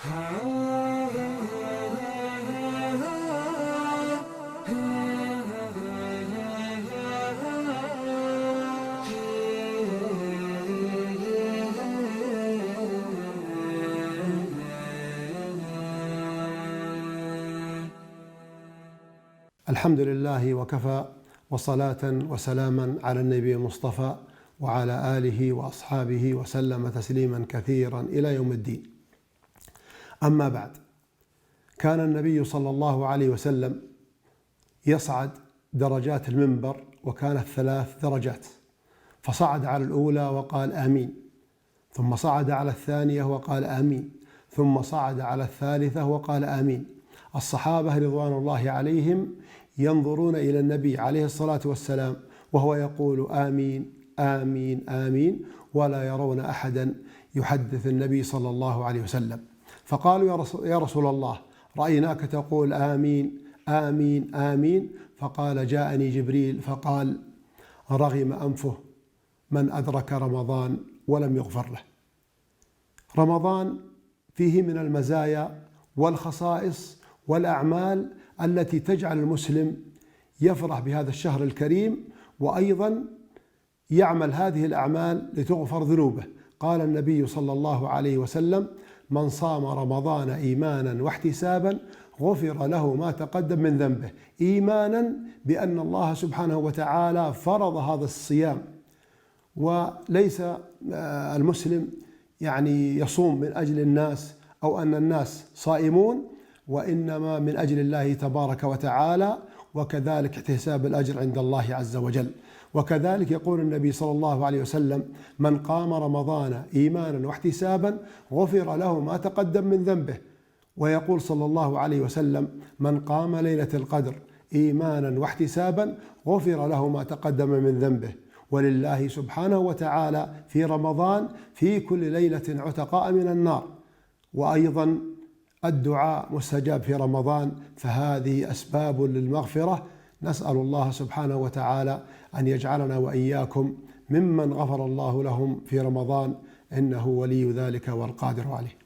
الحمد لله وكفى، وصلاة وسلاما على النبي المصطفى وعلى آله وأصحابه وسلم تسليما كثيرا إلى يوم الدين. أما بعد، كان النبي صلى الله عليه وسلم يصعد درجات المنبر، وكانت 3 درجات، فصعد على الأولى وقال آمين، ثم صعد على الثانية وقال آمين، ثم صعد على الثالثة وقال آمين. الصحابة رضوان الله عليهم ينظرون إلى النبي عليه الصلاة والسلام وهو يقول آمين آمين آمين، ولا يرون أحدا يحدث النبي صلى الله عليه وسلم. فقالوا يا رسول الله، رأيناك تقول آمين آمين آمين. فقال جاءني جبريل فقال رغم أنفه من أدرك رمضان ولم يغفر له. رمضان فيه من المزايا والخصائص والأعمال التي تجعل المسلم يفرح بهذا الشهر الكريم، وأيضا يعمل هذه الأعمال لتغفر ذنوبه. قال النبي صلى الله عليه وسلم: من صام رمضان إيمانا واحتسابا غفر له ما تقدم من ذنبه. إيمانا بأن الله سبحانه وتعالى فرض هذا الصيام، وليس المسلم يصوم من أجل الناس أو أن الناس صائمون، وإنما من أجل الله تبارك وتعالى، وكذلك احتساب الأجر عند الله عز وجل. وكذلك يقول النبي صلى الله عليه وسلم: من قام رمضان إيمانا واحتسابا غفر له ما تقدم من ذنبه. ويقول صلى الله عليه وسلم: من قام ليلة القدر إيمانا واحتسابا غفر له ما تقدم من ذنبه. ولله سبحانه وتعالى في رمضان في كل ليلة عتقاء من النار، وأيضا الدعاء مستجاب في رمضان، فهذه أسباب للمغفرة. نسأل الله سبحانه وتعالى أن يجعلنا وإياكم ممن غفر الله لهم في رمضان، إنه ولي ذلك والقادر عليه.